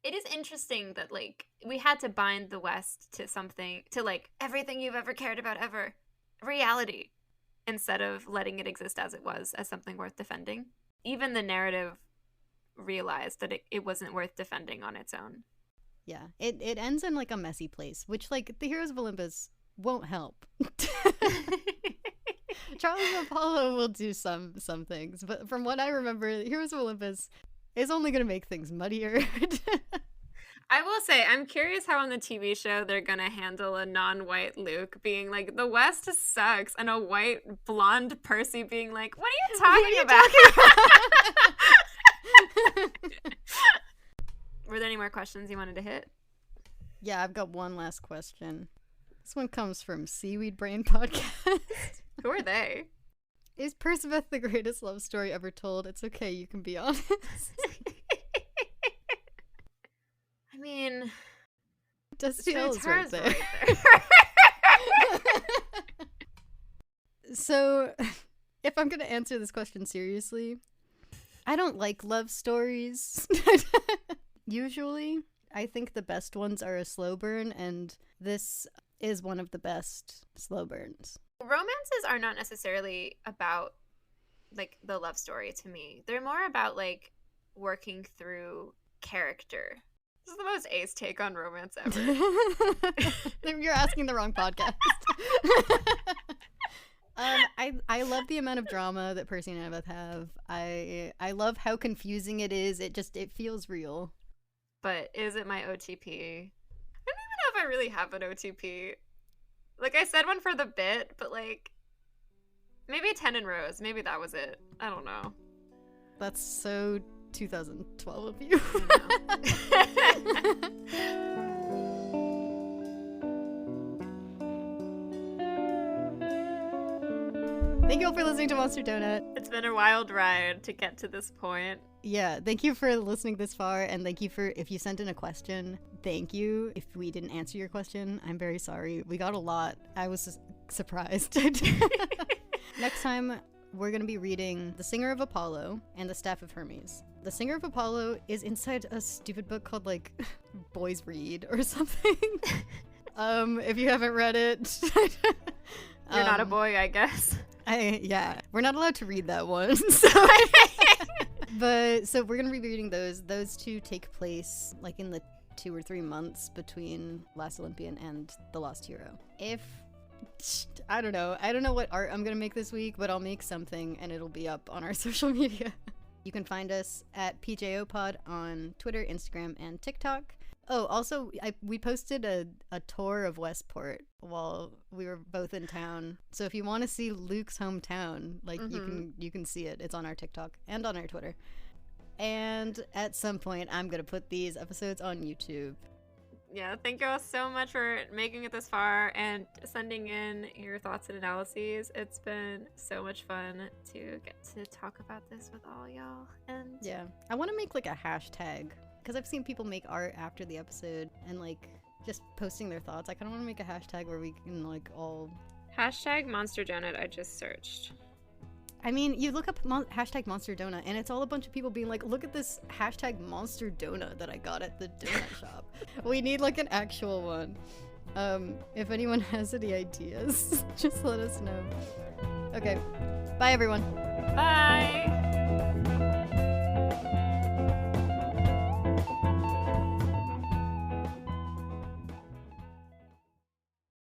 It is interesting that like we had to bind the West to something, to like everything you've ever cared about ever, reality, instead of letting it exist as it was, as something worth defending. Even the narrative realized that it wasn't worth defending on its own. Yeah, it ends in like a messy place, which like the Heroes of Olympus won't help. Charles and Apollo will do some things, but from what I remember, Heroes of Olympus is only going to make things muddier. I will say, I'm curious how on the TV show they're going to handle a non-white Luke being like, the West sucks, and a white blonde Percy being like, what are you talking about? Were there any more questions you wanted to hit? Yeah, I've got one last question. This one comes from Seaweed Brain Podcast. Who are they? Is Perciveth the greatest love story ever told? It's okay, you can be honest. I mean, Destiel's right there. So, if I'm going to answer this question seriously, I don't like love stories. Usually, I think the best ones are a slow burn, and this is one of the best slow burns. Romances are not necessarily about like the love story to me. They're more about like working through character. This is the most ace take on romance ever. You're asking the wrong podcast. I love the amount of drama that Percy and Annabeth have. I love how confusing it is. It feels real. But is it my OTP? I don't even know if I really have an OTP. Like, I said one for the bit, but like maybe 10 in rows. Maybe that was it. I don't know. That's so 2012 of you. Thank you all for listening to Monster Donut. It's been a wild ride to get to this point. Yeah, thank you for listening this far, and thank you for, if you sent in a question, thank you. If we didn't answer your question, I'm very sorry. We got a lot. I was surprised. Next time, we're going to be reading The Singer of Apollo and The Staff of Hermes. The Singer of Apollo is inside a stupid book called, like, Boys Read or something. If you haven't read it. You're not a boy, I guess. Yeah, we're not allowed to read that one. So we're gonna be reading those. Those two take place like in the 2 or 3 months between Last Olympian and The Lost Hero. I don't know what art I'm gonna make this week, but I'll make something and it'll be up on our social media. You can find us at PJO Pod on Twitter, Instagram, and TikTok. Oh, also, we posted a tour of Westport while we were both in town. So if you want to see Luke's hometown, like you can see it. It's on our TikTok and on our Twitter. And at some point, I'm gonna put these episodes on YouTube. Yeah, thank you all so much for making it this far and sending in your thoughts and analyses. It's been so much fun to get to talk about this with all y'all. And yeah, I want to make like a hashtag. Because I've seen people make art after the episode and, like, just posting their thoughts. I kind of want to make a hashtag where we can, like, all... Hashtag Monster Donut I just searched. I mean, you look up hashtag Monster Donut, and it's all a bunch of people being like, look at this hashtag Monster Donut that I got at the donut shop. We need like an actual one. If anyone has any ideas, just let us know. Okay, bye everyone. Bye.